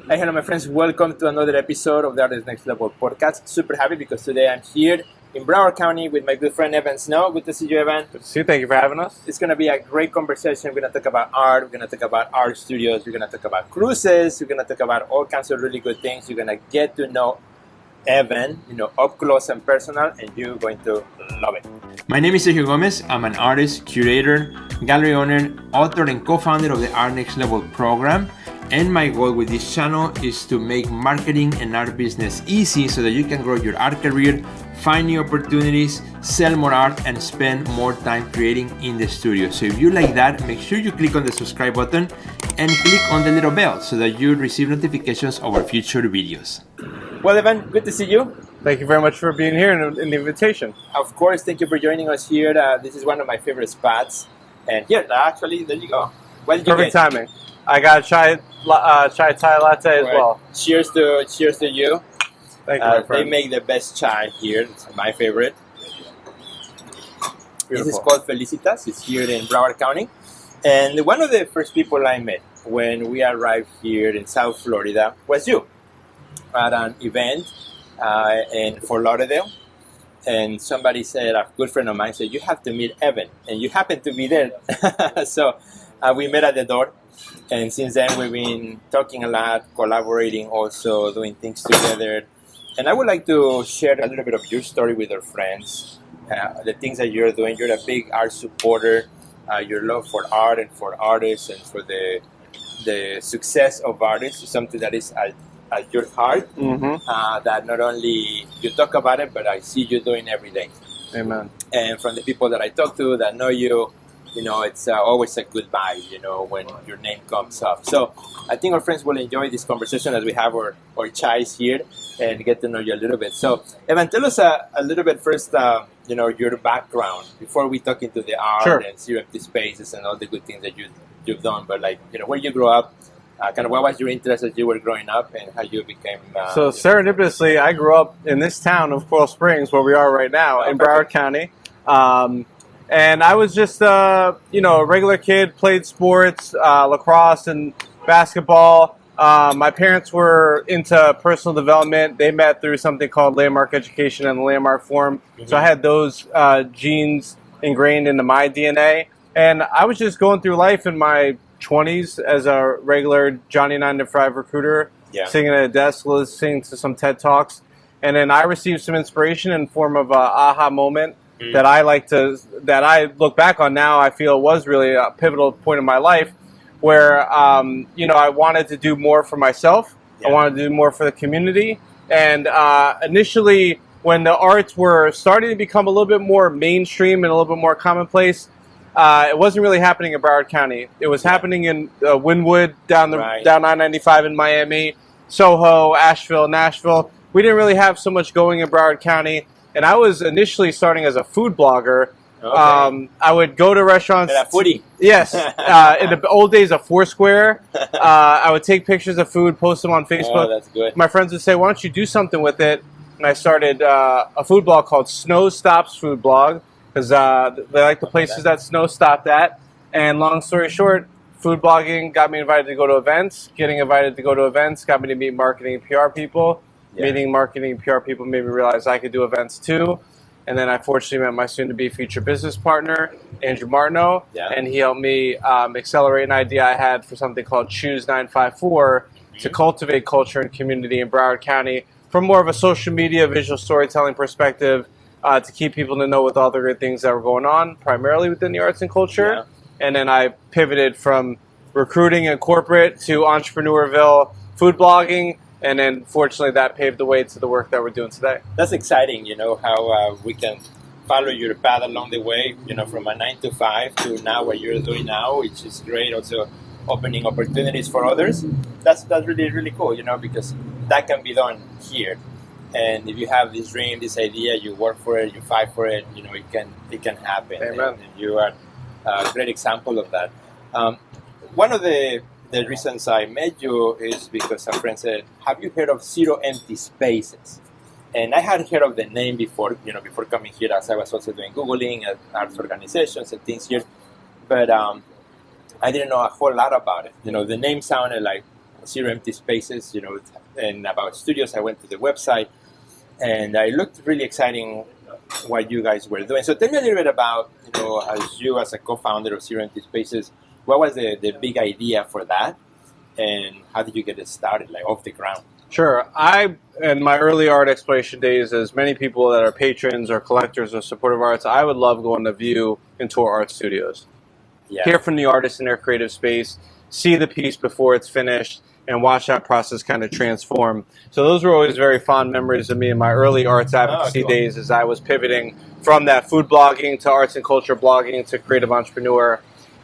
Hi, hello, my friends. Welcome to another episode of the Artist Next Level podcast. Super happy because today I'm here in Broward County with my good friend Evan Snow. Good to see you, Evan. Good to see you. Thank you for having us. It's going to be a great conversation. We're going to talk about art. We're going to talk about art studios. We're going to talk about cruises. We're going to talk about all kinds of really good things. You're going to get to know Evan, up close and personal, and you're going to love it. My name is Sergio Gomez. I'm an artist, curator, gallery owner, author, and co-founder of the Art Next Level program. And my goal with this channel is to make marketing and art business easy so that you can grow your art career, find new opportunities, sell more art, and spend more time creating in the studio. So if you like that, make sure you click on the subscribe button and click on the little bell so that you receive notifications of our future videos. Well, Evan, good to see you. Thank you very much for being here and the invitation. Of course, thank you for joining us here. This is one of my favorite spots. And here, actually, there you go. What did you Perfect get? timing. I got a chai Thai latte as well. Cheers to you. Thank you, my They friend. make the best chai here. It's my favorite. Beautiful. This is called Felicitas. It's here in Broward County. And one of the first people I met when we arrived here in South Florida was you at an event in Fort Lauderdale. And somebody said, a good friend of mine said, you have to meet Evan. And you happened to be there. So we met at the door. And since then, we've been talking a lot, collaborating also, doing things together. And I would like to share a little bit of your story with our friends, the things that you're doing. You're a big art supporter. Your love for art and for artists and for the success of artists is something that is at your heart. That not only you talk about it, but I see you doing every day. Amen. And from the people that I talk to that know you, it's always a good vibe, when your name comes up. So I think our friends will enjoy this conversation as we have our chais here and get to know you a little bit. So, Evan, tell us a little bit first, your background before we talk into the art Sure. and Zero Empty Spaces and all the good things that you've done. But, where you grew up, kind of what was your interest as you were growing up and how you became... So serendipitously, I grew up in this town of Coral Springs, where we are right now, in Broward County. And I was just, a regular kid, played sports, lacrosse and basketball. My parents were into personal development. They met through something called Landmark Education and the Landmark Forum. So I had those genes ingrained into my DNA. And I was just going through life in my 20s as a regular Johnny 9 to 5 recruiter, sitting at a desk, listening to some TED Talks. And then I received some inspiration in form of an aha moment that I look back on now. I feel was really a pivotal point in my life where, I wanted to do more for myself. I wanted to do more for the community. And initially, when the arts were starting to become a little bit more mainstream and a little bit more commonplace, it wasn't really happening in Broward County. It was happening in Wynwood, down I-95 in Miami, Soho, Asheville, Nashville. We didn't really have so much going in Broward County. And I was initially starting as a food blogger. Okay. I would go to restaurants. A foodie. Yes. In the old days of Foursquare, I would take pictures of food, post them on Facebook. Oh, that's good. My friends would say, why don't you do something with it? And I started a food blog called Snow Stops Food Blog, because they like the places that snow stopped at. And long story short, food blogging got me invited to go to events. Getting invited to go to events got me to meet marketing and PR people. Meeting marketing and PR people made me realize I could do events too. And then I fortunately met my soon-to-be future business partner, Andrew Martineau, and he helped me accelerate an idea I had for something called Choose 954 to cultivate culture and community in Broward County from more of a social media, visual storytelling perspective to keep people to know with all the great things that were going on, primarily within the arts and culture. And then I pivoted from recruiting and corporate to Entrepreneurville food blogging. And then, fortunately, that paved the way to the work that we're doing today. That's exciting, how we can follow your path along the way, from a 9 to 5 to now what you're doing now, which is great. Also, opening opportunities for others. That's really, really cool, because that can be done here. And if you have this dream, this idea, you work for it, you fight for it, it can happen. Amen. And you are a great example of that. One of the reasons I met you is because a friend said, have you heard of Zero Empty Spaces? And I had heard of the name before, before coming here, as I was also doing Googling at arts organizations and things here. But I didn't know a whole lot about it. The name sounded like Zero Empty Spaces, and about studios. I went to the website, and it looked really exciting what you guys were doing. So tell me a little bit about, as a co-founder of Zero Empty Spaces, what was the big idea for that, and how did you get it started, like off the ground? Sure. In my early art exploration days, as many people that are patrons or collectors or supportive arts, I would love going to view and tour art studios. Yeah. Hear from the artists in their creative space, see the piece before it's finished, and watch that process kind of transform. So those were always very fond memories of me in my early arts advocacy days, as I was pivoting from that food blogging to arts and culture blogging to creative entrepreneur.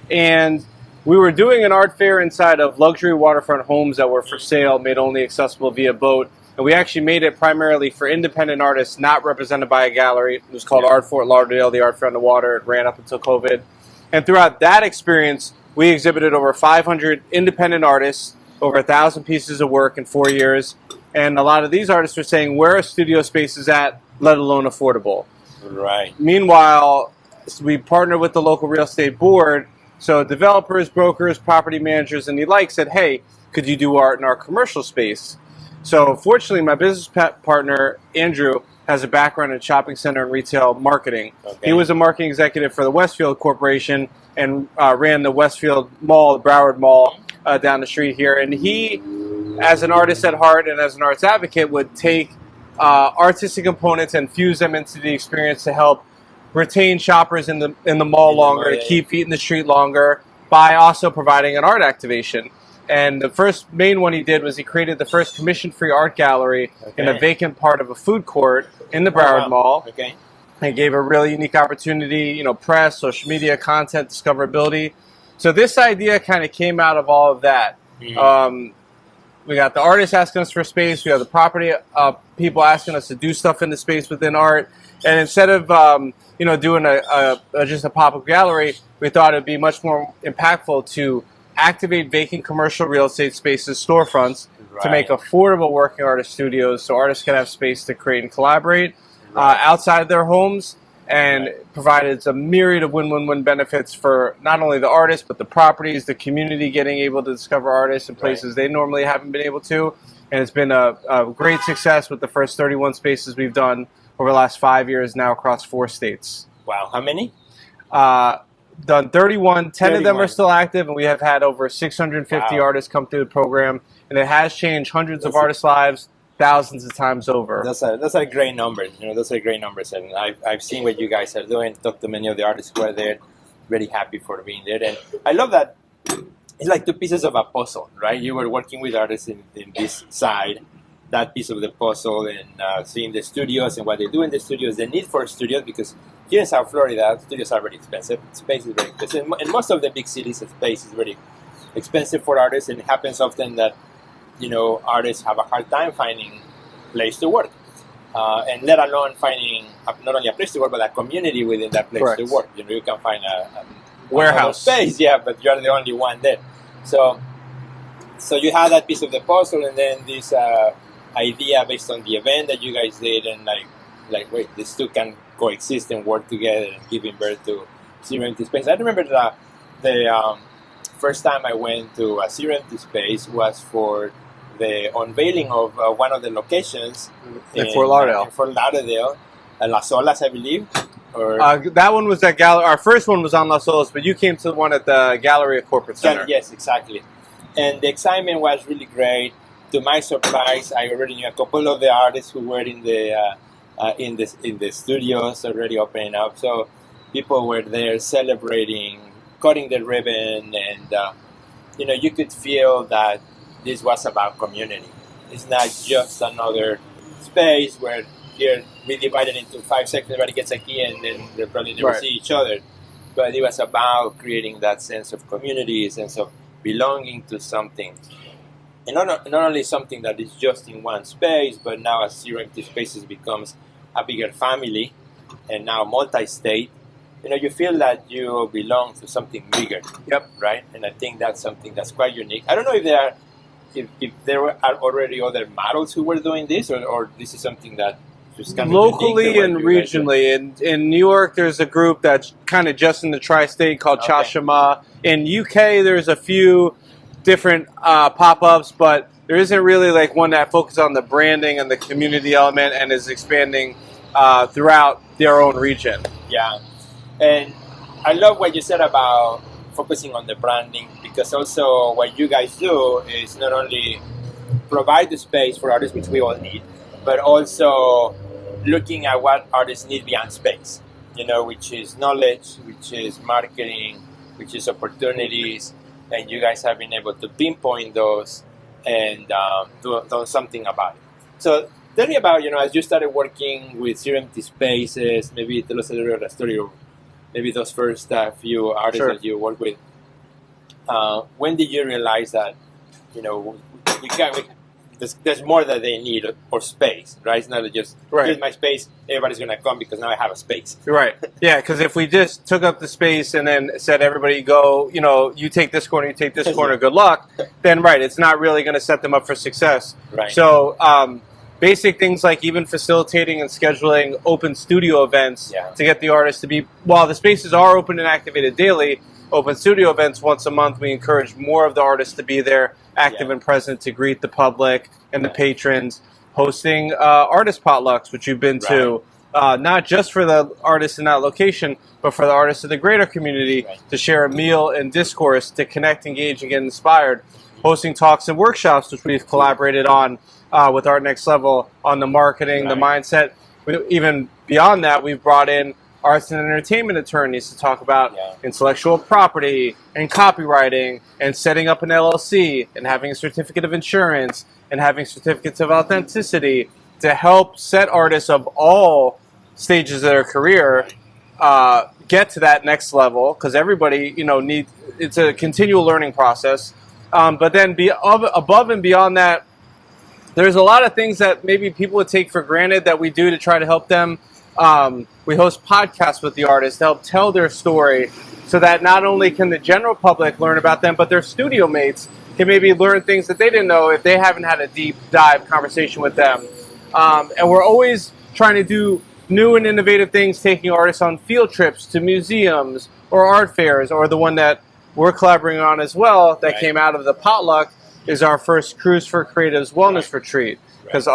And we were doing an art fair inside of luxury waterfront homes that were for sale, made only accessible via boat. And we actually made it primarily for independent artists not represented by a gallery. It was called Art Fort Lauderdale, the Art Fair on the Water. It ran up until COVID. And throughout that experience, we exhibited over 500 independent artists, over 1,000 pieces of work in 4 years. And a lot of these artists were saying, where are studio spaces at, let alone affordable? Right. Meanwhile, we partnered with the local real estate board. So developers, brokers, property managers, and the like said, hey, could you do art in our commercial space? So fortunately, my business partner, Andrew, has a background in shopping center and retail marketing. Okay. He was a marketing executive for the Westfield Corporation and ran the Westfield Mall, the Broward Mall, down the street here. And he, as an artist at heart and as an arts advocate, would take artistic components and fuse them into the experience to help retain shoppers in the mall longer, to keep feet in the street longer, by also providing an art activation. And the first main one he did was he created the first commission-free art gallery in a vacant part of a food court in the Broward Mall. Okay. And gave a really unique opportunity, press, social media, content, discoverability. So this idea kind of came out of all of that. Mm-hmm. We got the artists asking us for space. We have the property people asking us to do stuff in the space within art. And instead of doing just a pop-up gallery, we thought it would be much more impactful to activate vacant commercial real estate spaces, storefronts, to make affordable working artist studios so artists can have space to create and collaborate outside their homes, and provided a myriad of win-win-win benefits for not only the artists, but the properties, the community getting able to discover artists in places they normally haven't been able to. And it's been a great success with the first 31 spaces we've done over the last 5 years now across 4 states. Wow. How many? Done 31. 10 of them are still active, and we have had over 650 artists come through the program. And it has changed hundreds of artists' lives thousands of times over. That's a great number. Those are great numbers. And I've seen what you guys are doing, talked to many of the artists who are there, very happy for being there. And I love that it's like 2 pieces of a puzzle, right? You were working with artists in this side, that piece of the puzzle, and seeing the studios and what they do in the studios, the need for studios, because here in South Florida, studios are very expensive. Space is very expensive. In most of the big cities, space is very expensive for artists, and it happens often that, artists have a hard time finding a place to work. And let alone finding not only a place to work, but a community within that place to work. You can find a warehouse space, but you're the only one there. So you have that piece of the puzzle, and then this idea based on the event that you guys did, and like wait, these two can coexist and work together and giving birth to Zero Empty Space. I remember the first time I went to a Zero Empty Space was for the unveiling of one of the locations in Fort Lauderdale. Las Olas, I believe. That one was at gallery. Our first one was on Las Olas, but you came to the one at the Galleria Corporate Center. Yes, exactly. And the excitement was really great. To my surprise, I already knew a couple of the artists who were in the studios already opening up. So people were there celebrating, cutting the ribbon, and you could feel that this was about community. It's not just another space where here we divided into 5 sections, everybody gets a key, and then they probably never see each other. But it was about creating that sense of community, a sense of belonging to something. And not only something that is just in one space, but now as Zero Empty Spaces becomes a bigger family, and now multi-state, you feel that you belong to something bigger. Right? And I think that's something that's quite unique. I don't know if there are already other models who were doing this, or this is something that just kind of locally and regionally. In New York, there's a group that's kind of just in the tri-state called Chashama. In UK, there's a few different pop-ups, but there isn't really like one that focuses on the branding and the community element and is expanding throughout their own region. Yeah, and I love what you said about focusing on the branding, because also what you guys do is not only provide the space for artists, which we all need, but also looking at what artists need beyond space, which is knowledge, which is marketing, which is opportunities, and you guys have been able to pinpoint those and do something about it. So tell me about, as you started working with Zero Empty Spaces, maybe tell us a little bit of the story of maybe those first few artists Sure. that you work with. When did you realize that, there's more that they need, or space, right? It's not just, here's my space, everybody's going to come because now I have a space. Right. Yeah, because if we just took up the space and then said everybody go, you take this corner, you take this corner, good luck, then it's not really going to set them up for success. Right. So basic things like even facilitating and scheduling open studio events to get the artists to be, while the spaces are open and activated daily, open studio events once a month, we encourage more of the artists to be there, active and present, to greet the public and the patrons. Hosting artist potlucks, which you've been to, not just for the artists in that location, but for the artists of the greater community, to share a meal and discourse, to connect, engage, and get inspired. Hosting talks and workshops, which we've collaborated on with Art Next Level on the marketing, the mindset. Even beyond that, we've brought in arts and entertainment attorneys to talk about intellectual property and copywriting and setting up an LLC and having a certificate of insurance and having certificates of authenticity to help set artists of all stages of their career get to that next level, because everybody needs, it's a continual learning process. But then above and beyond that, there's a lot of things that maybe people would take for granted that we do to try to help them. We host podcasts with the artists to help tell their story, so that not only can the general public learn about them, but their studio mates can maybe learn things that they didn't know if they haven't had a deep dive conversation with them. And we're always trying to do new and innovative things, taking artists on field trips to museums or art fairs, or the one that we're collaborating on as well that came out of the potluck is our first Cruise for Creatives Wellness Retreat. Because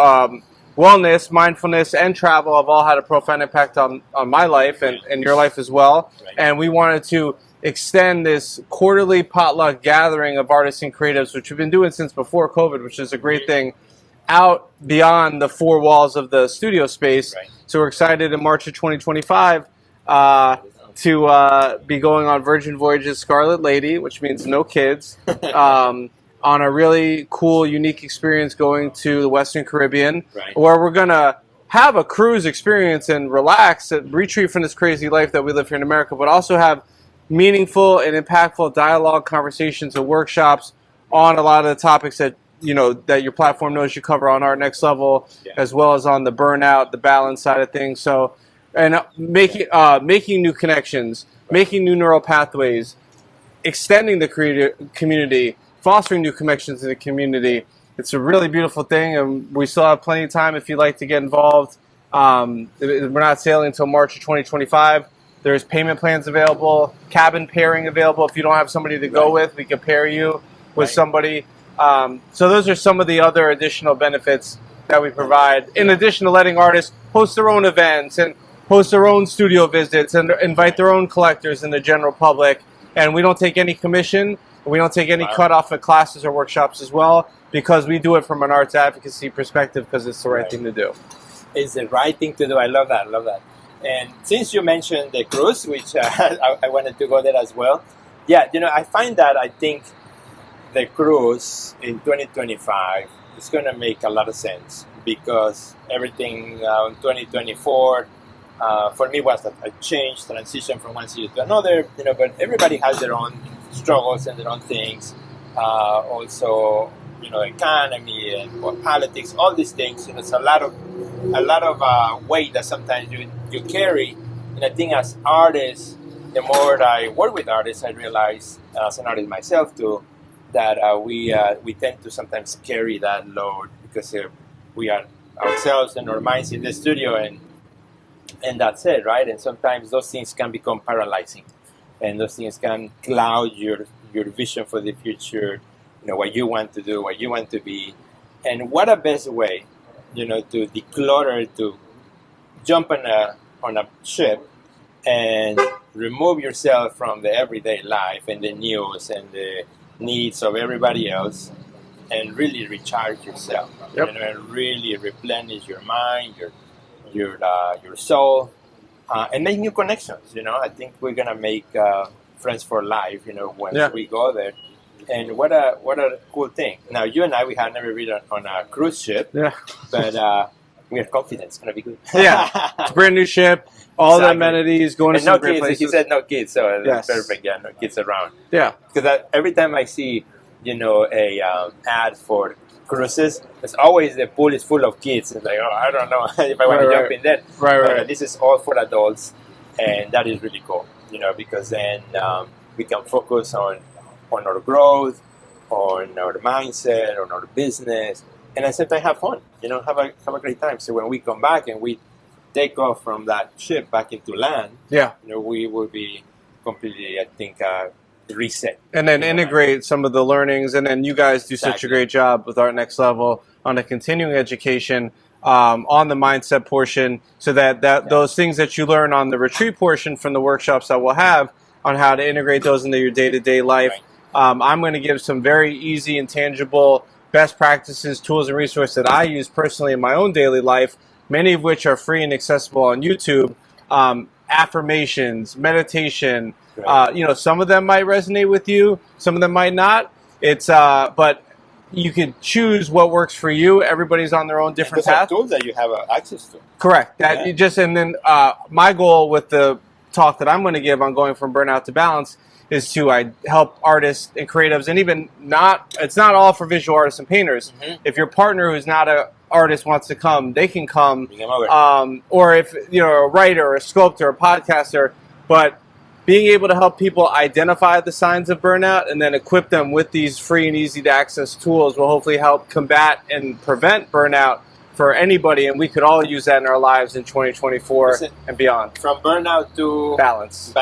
wellness, mindfulness, and travel have all had a profound impact on my life and your life as well. And we wanted to extend this quarterly potluck gathering of artists and creatives, which we've been doing since before COVID, which is a great thing, out beyond the four walls of the studio space. So we're excited in March of 2025 to be going on Virgin Voyages Scarlet Lady, which means no kids, on a really cool, unique experience going to the Western Caribbean, where we're going to have a cruise experience and relax and retreat from this crazy life that we live here in America, but also have meaningful and impactful dialogue, conversations, and workshops on a lot of the topics that that your platform knows you cover on Art Next Level, as well as on the burnout, the balance side of things. So, and making new connections, making new neural pathways, extending the creative community, fostering new connections in the community. It's a really beautiful thing, and we still have plenty of time if you'd like to get involved. We're not sailing until March of 2025. There's payment plans available, cabin pairing available. If you don't have somebody to go with, we can pair you with somebody. So those are some of the other additional benefits that we provide, in addition to letting artists host their own events and host their own studio visits and invite their own collectors and the general public. And we don't take any commission. We don't take any cut off of classes or workshops as well, because we do it from an arts advocacy perspective, because it's the right thing to do. It's the right thing to do. I love that. And since you mentioned the cruise, which I wanted to go there as well. Yeah, I find that I think the cruise in 2025 is going to make a lot of sense, because everything in 2024 for me was a change, transition from one city to another, but everybody has their own struggles and their own things. Also, economy and politics, all these things. It's a lot of weight that sometimes you carry. And I think as artists, the more I work with artists, I realize, as an artist myself too, that we tend to sometimes carry that load, because we are ourselves and our minds in the studio, and that's it, right? And sometimes those things can become paralyzing, and those things can cloud your vision for the future, what you want to do, what you want to be, and what a best way, to declutter, to jump on a ship and remove yourself from the everyday life and the news and the needs of everybody else, and really recharge yourself. Yep. And really replenish your mind, your soul, and make new connections. I think we're gonna make friends for life. Once we go there. And what a cool thing. Now, you and I, we have never been on a cruise ship. Yeah. But we are confident it's gonna be good. Yeah. It's a brand new ship. All the amenities, going to some great places. He said no kids, so Yes. that's perfect. Yeah, no kids around. Yeah. Because every time I see, a ad for cruises, it's always the pool is full of kids. It's like, I don't know if I want to jump in there. Right. This is all for adults, and that is really cool. Because then we can focus on our growth, on our mindset, on our business, and at the same time have fun. Have a great time. So when we come back and we take off from that ship back into land, we will be completely, I think, reset. And then integrate some of the learnings, and then you guys do such a great job with our next level on the continuing education on the mindset portion, so that those things that you learn on the retreat portion from the workshops that we'll have on how to integrate those into your day-to-day life. Right. I'm going to give some very easy and tangible best practices, tools, and resources that I use personally in my own daily life, many of which are free and accessible on YouTube. Affirmations, meditation. Right. Some of them might resonate with you, some of them might not. It's but you could choose what works for you. Everybody's on their own different path. Tools that you have access to. Correct. My goal with the talk that I'm going to give on going from burnout to balance is to help artists and creatives, and even it's not all for visual artists and painters. Mm-hmm. If your partner who's not an artist wants to come, they can come. Or if a writer, a sculptor, a podcaster, but being able to help people identify the signs of burnout and then equip them with these free and easy to access tools will hopefully help combat and prevent burnout for anybody, and we could all use that in our lives in 2024 and beyond. From burnout to balance.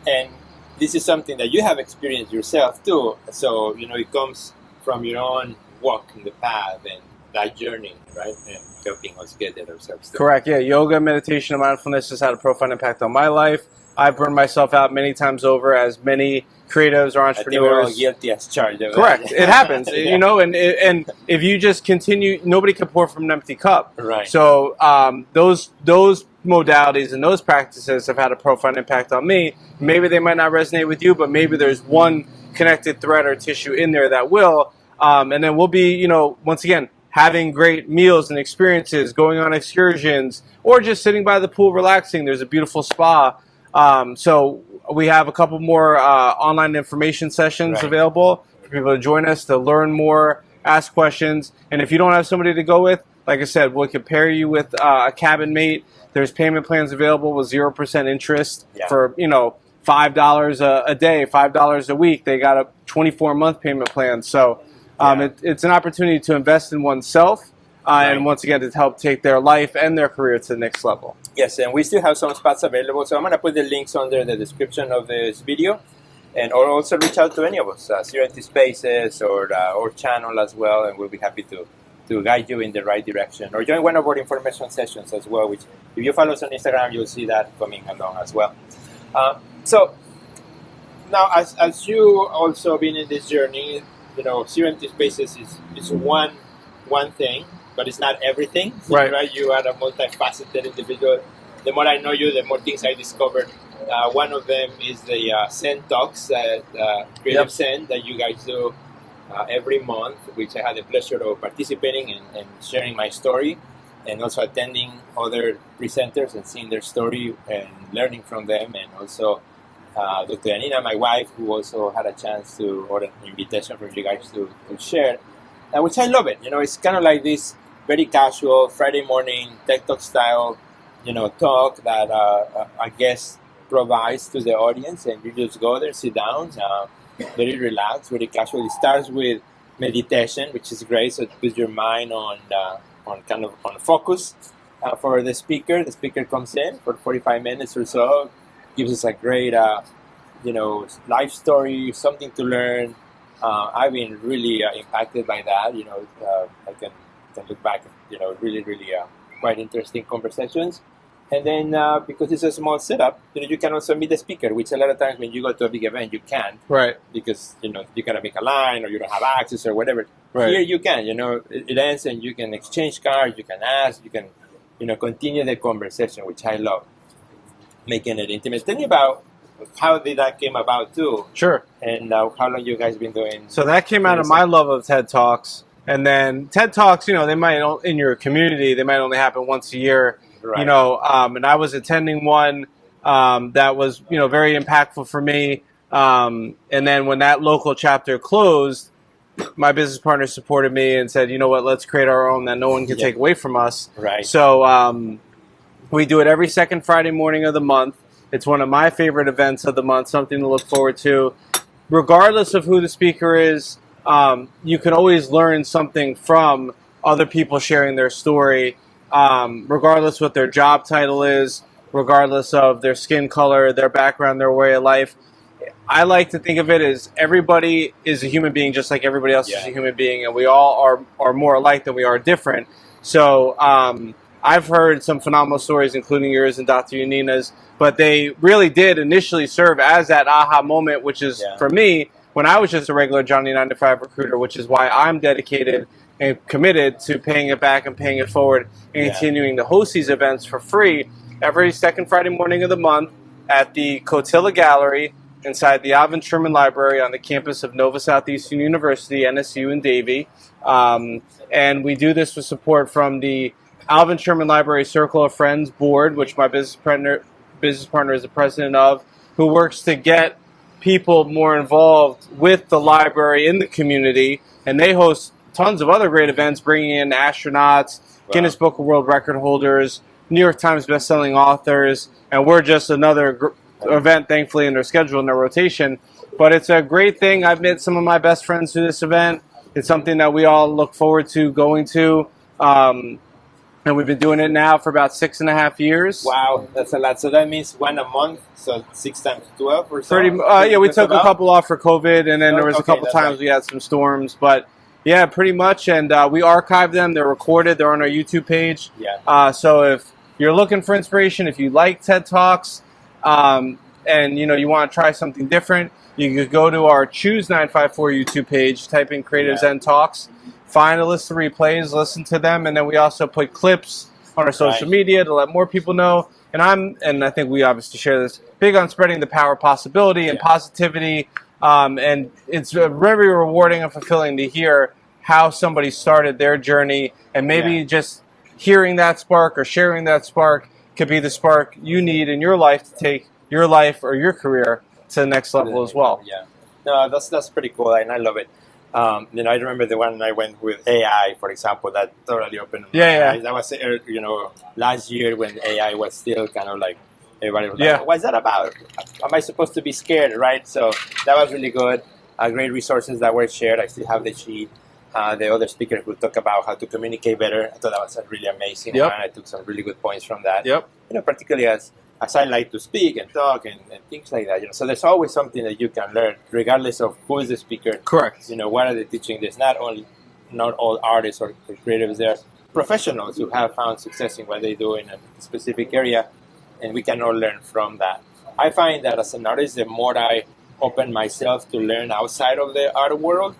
And this is something that you have experienced yourself too. So, it comes from your own walk in the path and that journey, right? And helping us get there ourselves too. Correct, yeah. Yoga, meditation, and mindfulness has had a profound impact on my life. I've burned myself out many times over, as many creatives or entrepreneurs. I think we're all guilty as charged. Correct. It happens, and if you just continue, nobody can pour from an empty cup. Right. So those modalities and those practices have had a profound impact on me. Maybe they might not resonate with you, but maybe there's one connected thread or tissue in there that will. And then we'll be, once again, having great meals and experiences, going on excursions, or just sitting by the pool relaxing. There's a beautiful spa. So we have a couple more online information sessions available for people to join us, to learn more, ask questions. And if you don't have somebody to go with, like I said, we'll compare you with a cabin mate. There's payment plans available with 0% interest for, $5 a day, $5 a week. They got a 24-month payment plan. So it's an opportunity to invest in oneself and once again to help take their life and their career to the next level. Yes, and we still have some spots available. So I'm going to put the links under the description of this video. And or also reach out to any of us, Zero Empty Spaces or our channel as well. And we'll be happy to guide you in the right direction. Or join one of our information sessions as well, which if you follow us on Instagram, you'll see that coming along as well. So now, as you also been in this journey, Zero Empty Spaces is one thing, but it's not everything. Right? You are a multifaceted individual. The more I know you, the more things I discovered. One of them is the Zen Talks, Creative Zen, that you guys do every month, which I had the pleasure of participating and sharing my story, and also attending other presenters and seeing their story and learning from them. And also Dr. Anina, my wife, who also had a chance or an invitation from you guys to share, which I love it. It's kind of like this very casual Friday morning tech talk style, talk that I guess provides to the audience, and you just go there, sit down, very relaxed, very casual. It starts with meditation, which is great, so it puts your mind on focus for the speaker. The speaker comes in for 45 minutes or so, gives us a great life story, something to learn, I've been really impacted by that. I can look back, really, really quite interesting conversations. And then because it's a small setup, you can also meet the speaker, which a lot of times when you go to a big event, you can't. Right. Because, you gotta make a line or you don't have access or whatever. Right. Here you can, it ends and you can exchange cards, you can ask, you can, continue the conversation, which I love. Making it intimate. Tell me about how did that came about too? Sure. And how long you guys been doing? So that came out of my love of TED Talks. And then TED Talks, they might, in your community, they might only happen once a year. Right. And I was attending one that was, very impactful for me. And then when that local chapter closed, my business partner supported me and said, you know what, let's create our own that no one can take away from us. Right. So we do it every second Friday morning of the month. It's one of my favorite events of the month, something to look forward to. Regardless of who the speaker is, you can always learn something from other people sharing their story. Regardless what their job title is, regardless of their skin color, their background, their way of life. I like to think of it as everybody is a human being just like everybody else is a human being, and we all are more alike than we are different. So I've heard some phenomenal stories, including yours and Dr. Yanina's, but they really did initially serve as that aha moment, which is, for me, when I was just a regular Johnny 9-to-5 recruiter, which is why I'm dedicated and committed to paying it back and paying it forward and continuing to host these events for free every second Friday morning of the month at the Cotilla Gallery inside the Alvin Sherman Library on the campus of Nova Southeastern University, NSU in Davie. And we do this with support from the Alvin Sherman Library Circle of Friends Board, which my business partner is the president of, who works to get people more involved with the library in the community. And they host tons of other great events, bringing in astronauts, Guinness Book of World Record holders, New York Times bestselling authors, and we're just another event, thankfully, in their schedule and their rotation. But it's a great thing. I've met some of my best friends through this event. It's something that we all look forward to going to. And we've been doing it now for about 6.5 years. Wow, that's a lot. So that means one a month, so 6 times 12 or so? We took a couple off for COVID, and then there was a couple times we had some storms. But yeah, pretty much. And we archive them. They're recorded. They're on our YouTube page. Yeah. So if you're looking for inspiration, if you like TED Talks, and you want to try something different, you could go to our Choose 954 YouTube page, type in Creative Zen Talks, find a list of replays, listen to them, and then we also put clips on our social media to let more people know. And I think we obviously share this, big on spreading the power of possibility and positivity. And it's very rewarding and fulfilling to hear how somebody started their journey, and maybe just hearing that spark or sharing that spark could be the spark you need in your life to take your life or your career to the next level as well. Yeah, no, that's pretty cool, and I love it. I remember the one I went with AI, for example, that totally opened my eyes. That was, last year when AI was still kind of like, everybody was like, what's that about? Am I supposed to be scared, right? So that was really good. Great resources that were shared. I still have the sheet. The other speaker who talk about how to communicate better. I thought that was a really amazing one. I took some really good points from that. Particularly as I like to speak and talk and things like that. So there's always something that you can learn, regardless of who is the speaker. Correct. What are they teaching? There's not all artists or creatives. There are professionals who have found success in what they do in a specific area, and we can all learn from that. I find that as an artist, the more I open myself to learn outside of the art world,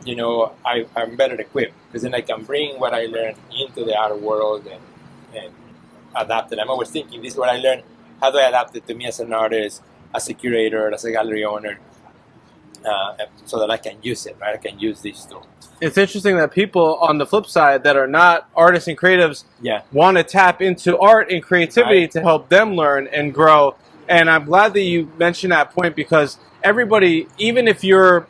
I'm better equipped, because then I can bring what I learned into the art world and adapt it. I'm always thinking, this is what I learned. How do I adapt it to me as an artist, as a curator, as a gallery owner, so that I can use it, right? I can use these tools. It's interesting that people on the flip side that are not artists and creatives want to tap into art and creativity to help them learn and grow. And I'm glad that you mentioned that point, because everybody, even if you're,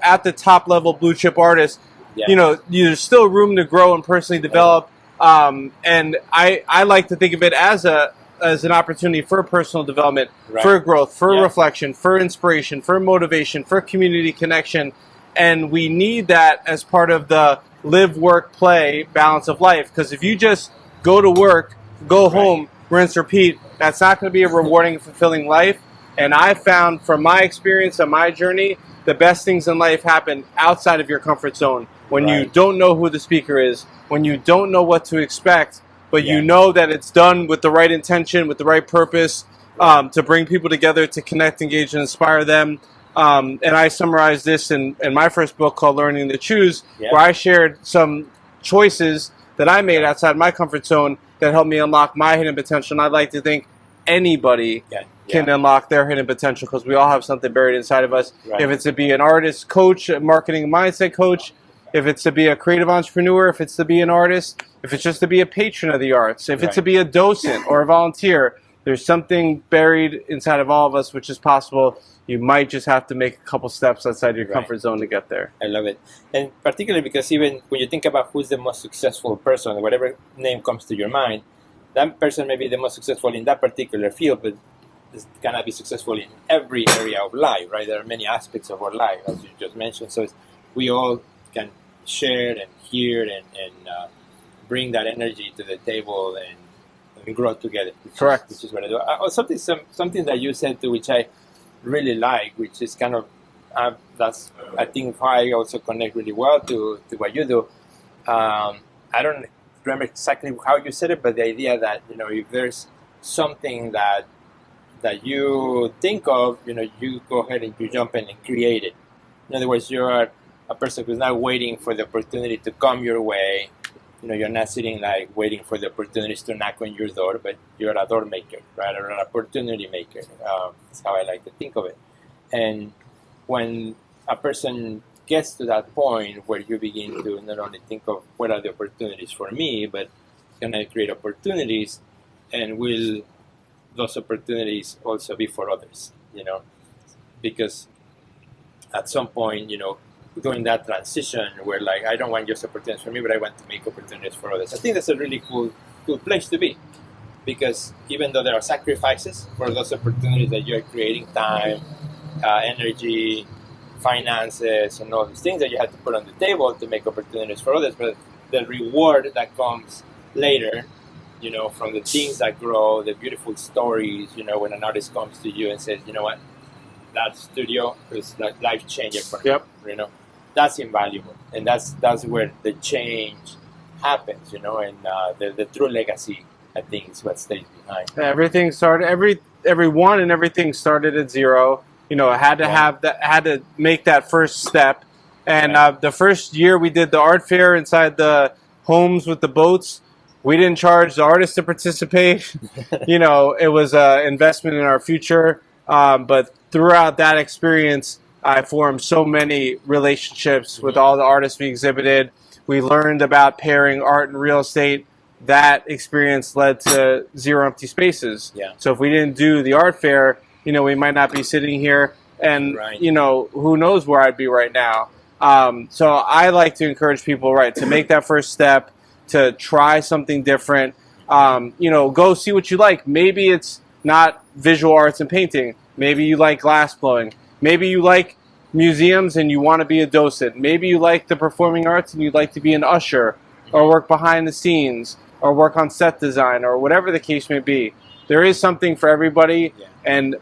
at the top level blue chip artist, there's still room to grow and personally develop. And I like to think of it as an opportunity for personal development, for growth, for reflection, for inspiration, for motivation, for community connection. And we need that as part of the live, work, play balance of life. Because if you just go to work, go home, rinse, repeat, that's not going to be a rewarding and fulfilling life. And I found from my experience on my journey, the best things in life happen outside of your comfort zone. When you don't know who the speaker is, when you don't know what to expect, but you know that it's done with the right intention, with the right purpose, to bring people together, to connect, engage, and inspire them. And I summarized this in my first book called Learning to Choose, where I shared some choices that I made outside my comfort zone that helped me unlock my hidden potential. And I'd like to think anybody can unlock their hidden potential, because we all have something buried inside of us. If it's to be an artist coach, a marketing mindset coach, if it's to be a creative entrepreneur, if it's to be an artist, if it's just to be a patron of the arts, if it's to be a docent or a volunteer, there's something buried inside of all of us which is possible. You might just have to make a couple steps outside your comfort zone to get there. I love it. And particularly because even when you think about who's the most successful person, whatever name comes to your mind, that person may be the most successful in that particular field, but is going to be successful in every area of life, right? There are many aspects of our life, as you just mentioned. So we all can share and hear and bring that energy to the table and grow together. Which is what I do. Something that you said to which I really like, which is kind of that's I think how I also connect really well to what you do. I don't remember exactly how you said it, but the idea that if there's something that you think of, you go ahead and you jump in and create it. In other words, you're a person who's not waiting for the opportunity to come your way. You're not sitting like waiting for the opportunities to knock on your door, but you're a door maker, right? Or an opportunity maker. That's how I like to think of it. And when a person gets to that point where you begin to not only think of what are the opportunities for me, but can I create opportunities, and will those opportunities also be for others? Because at some point, during that transition where like I don't want just opportunities for me, but I want to make opportunities for others. I think that's a really cool place to be, because even though there are sacrifices for those opportunities that you're creating, time, energy, finances, and all these things that you have to put on the table to make opportunities for others, but the reward that comes later, from the things that grow, the beautiful stories, when an artist comes to you and says, what, that studio is like life changing for me. That's invaluable, and that's where the change happens. And the true legacy, I think, is what stays behind. Everything started. Everyone and everything started at zero. Had to have that. Had to make that first step. And the first year we did the art fair inside the homes with the boats, we didn't charge the artists to participate. It was an investment in our future. But throughout that experience, I formed so many relationships with all the artists we exhibited. We learned about pairing art and real estate. That experience led to zero empty spaces. So if we didn't do the art fair, we might not be sitting here, and who knows where I'd be right now. So I like to encourage people, to make that first step, to try something different. Go see what you like. Maybe it's not visual arts and painting. Maybe you like glass blowing. Maybe you like museums and you want to be a docent. Maybe you like the performing arts and you'd like to be an usher, or work behind the scenes, or work on set design, or whatever the case may be. There is something for everybody,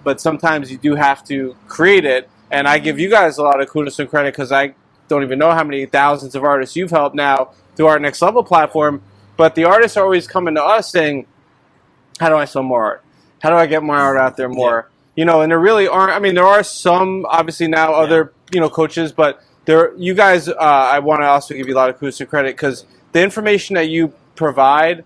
but sometimes you do have to create it. And I give you guys a lot of kudos and credit, because I don't even know how many thousands of artists you've helped now through our Next Level platform. But the artists are always coming to us saying, how do I sell more art? How do I get my art out there more? And there really aren't. I mean, there are some, obviously now, other coaches, but you guys. I want to also give you a lot of kudos and credit, because the information that you provide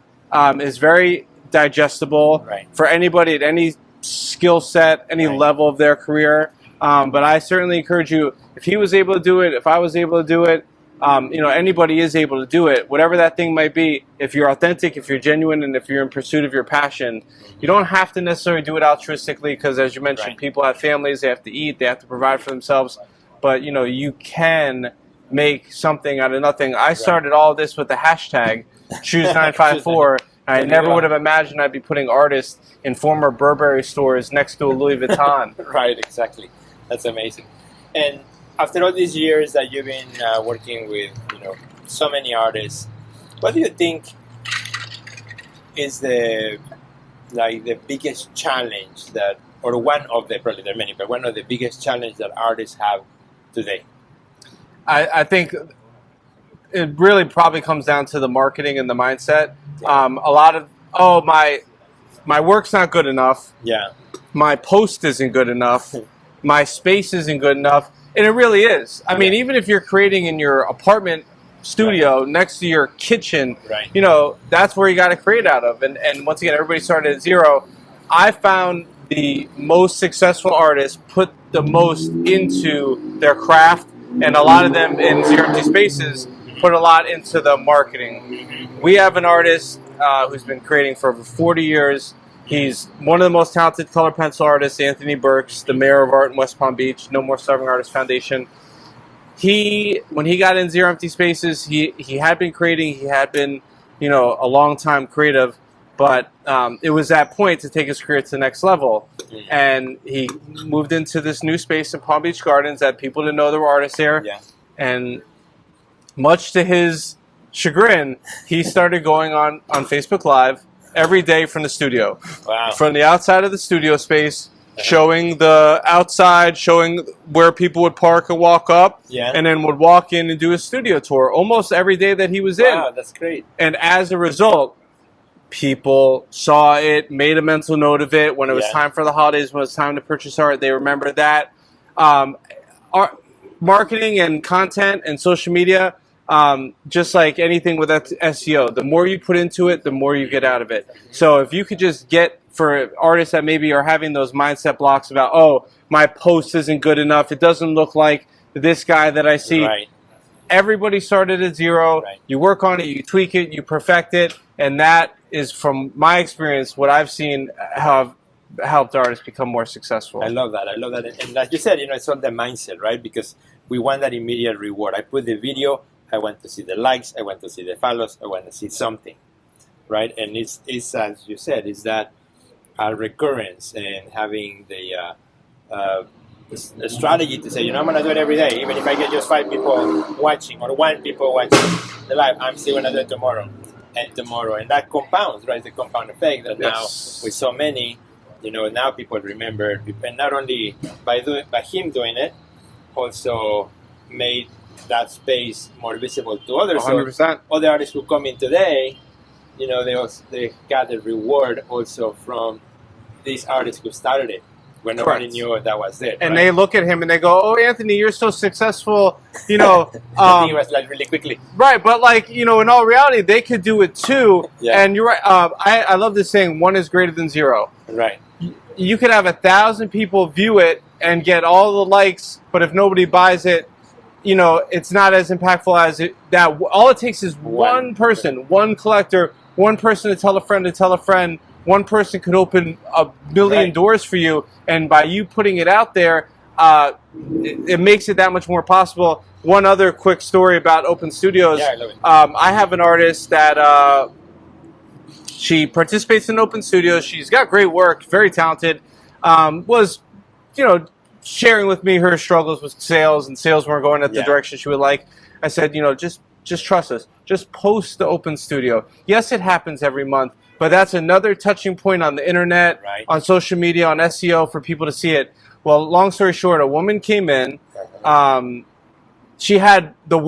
is very digestible for anybody at any skill set, any level of their career. But I certainly encourage you, if he was able to do it, if I was able to do it, anybody is able to do it, whatever that thing might be. If you're authentic, if you're genuine, and if you're in pursuit of your passion, you don't have to necessarily do it altruistically, because as you mentioned, people have families, they have to eat, they have to provide for themselves. But, you can make something out of nothing. I started all this with the hashtag Choose954. I never would have imagined I'd be putting artists in former Burberry stores next to a Louis Vuitton. Right, exactly. That's amazing. And after all these years that you've been working with, so many artists, what do you think is the biggest challenge that, or one of the, probably there are many, but one of the biggest challenges that artists have today? I think it really probably comes down to the marketing and the mindset. A lot of, my work's not good enough. Yeah. My post isn't good enough. My space isn't good enough. And it really is. I mean, even if you're creating in your apartment studio next to your kitchen, you know, that's where you got to create out of. And once again, everybody started at zero. I found the most successful artists put the most into their craft, and a lot of them in Zero Empty Spaces put a lot into the marketing. We have an artist who's been creating for over 40 years. He's one of the most talented color pencil artists, Anthony Burks, the mayor of art in West Palm Beach, No More Starving Artists Foundation. When he got in Zero Empty Spaces, he had been creating, he had been, you know, a long time creative, but it was that point to take his career to the next level. And he moved into this new space in Palm Beach Gardens that people didn't know there were artists there. And much to his chagrin, he started going on Facebook Live every day from the studio. From the outside of the studio space, showing the outside, showing where people would park and walk up, and then would walk in and do a studio tour almost every day that he was in. Wow, that's great. And as a result, people saw it, made a mental note of it. When it was time for the holidays, when it was time to purchase art, they remembered that. Art, marketing and content and social media, just like anything with SEO, the more you put into it, the more you get out of it. So if you could just get, for artists that maybe are having those mindset blocks about, oh, my post isn't good enough, it doesn't look like this guy that I see. Everybody started at zero. You work on it, you tweak it, you perfect it, and that is, from my experience, what I've seen have helped artists become more successful. I love that. I love that. And like you said, you know, it's all the mindset, right? Because we want that immediate reward. I put the video, I want to see the likes, I want to see the follows, I want to see something, right? And it's as you said, is that recurrence and having the strategy to say, you know, I'm going to do it every day. Even if I get just 5 people watching or 1 people watching the live, I'm still going to do it tomorrow and tomorrow. And that compounds, right? The compound effect that now with so many, you know, now people remember, and not only by him doing it, also made that space more visible to others. 100%. So other artists who come in today, you know, they got the reward also from these artists who started it when nobody knew that was it. And they look at him and they go, "Oh, Anthony, you're so successful." You know, I think it was like really quickly. Right, but like, you know, in all reality, they could do it too. And you're right. I love this saying: 1 is greater than 0. Right. You could have 1,000 people view it and get all the likes, but if nobody buys it, you know, it's not as impactful as that. All it takes is one person, one collector, one person to tell a friend to tell a friend. One person could open a million doors for you, and by you putting it out there, it makes it that much more possible. One other quick story about open studios. Yeah, I love it. I have an artist that she participates in open studios. She's got great work, very talented. Was, you know, sharing with me her struggles with sales, and sales weren't going at the direction she would like. I said, you know, just trust us. Just post the open studio. Yes, it happens every month, but that's another touching point on the internet, on social media, on SEO for people to see it. Well, long story short, a woman came in. She had the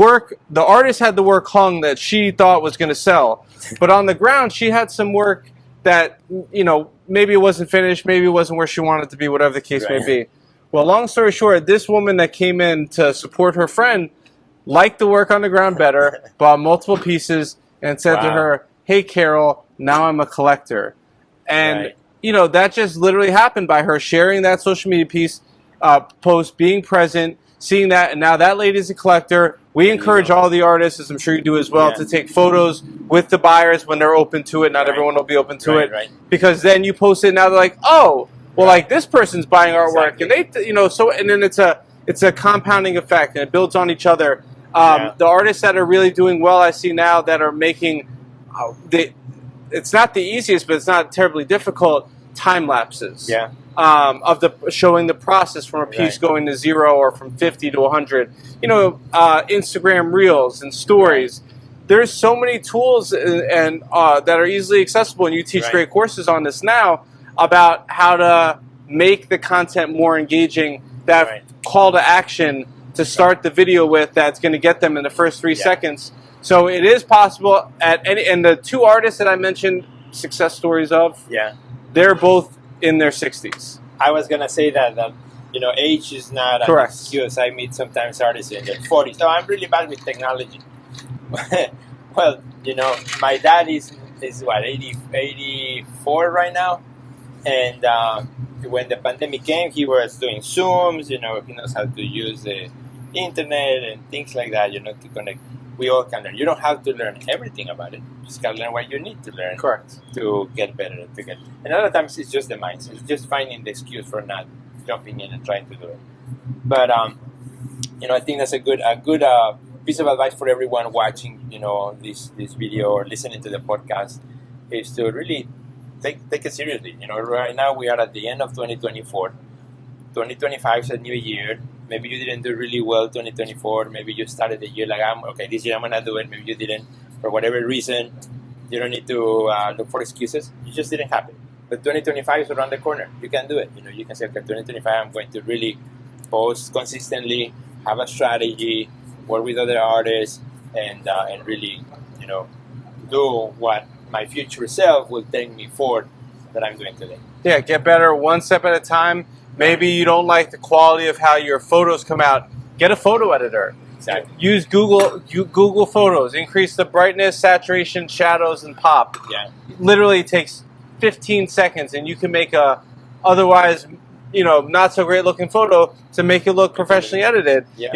artist had the work hung that she thought was going to sell. But on the ground, she had some work that, you know, maybe it wasn't finished, maybe it wasn't where she wanted it to be, whatever the case may be. Well, long story short, this woman that came in to support her friend liked the work on the ground better, bought multiple pieces, and said to her, "Hey, Carol, now I'm a collector." And, you know, that just literally happened by her sharing that social media piece, post, being present, seeing that, and now that lady's a collector. We encourage all the artists, as I'm sure you do as well, to take photos with the buyers when they're open to it. Not everyone will be open to it. Because then you post it, and now they're like, oh, well, like, this person's buying artwork. And they, you know, so, and then it's a compounding effect, and it builds on each other. The artists that are really doing well, I see now, that are making, it's not the easiest, but it's not terribly difficult, time lapses. Of showing the process from a piece going to 0 or from 50 to 100. You know, Instagram Reels and Stories. There's so many tools and that are easily accessible, and you teach great courses on this now about how to make the content more engaging. That call to action to start the video with that's going to get them in the first 3 seconds. So it is possible at any, and the two artists that I mentioned success stories of, they're both in their 60s. I was gonna say that you know, age is not an excuse. I meet sometimes artists in their 40s. So I'm really bad with technology. Well, you know, my dad is what, 84 right now, and when the pandemic came, he was doing Zooms. You know, he knows how to use the internet and things like that. You know, to connect. We all can learn. You don't have to learn everything about it. You just can learn what you need to learn. Correct. To get better. And other times it's just the mindset. It's just finding the excuse for not jumping in and trying to do it. But you know, I think that's a good piece of advice for everyone watching, you know, this video or listening to the podcast, is to really take it seriously. You know, right now we are at the end of 2024. 2025 is a new year. Maybe you didn't do really well 2024. Maybe you started the year like, this year I'm gonna do it. Maybe you didn't for whatever reason. You don't need to look for excuses. You just didn't happen. But 2025 is around the corner. You can do it. You know, you can say, okay, 2025 I'm going to really post consistently, have a strategy, work with other artists, and really, you know, do what my future self will take me forward that I'm doing today. Yeah, get better one step at a time. Maybe you don't like the quality of how your photos come out. Get a photo editor. Exactly. Use Google Photos. Increase the brightness, saturation, shadows, and pop. Yeah. It literally takes 15 seconds, and you can make a otherwise, you know, not so great looking photo to make it look professionally edited. Yeah.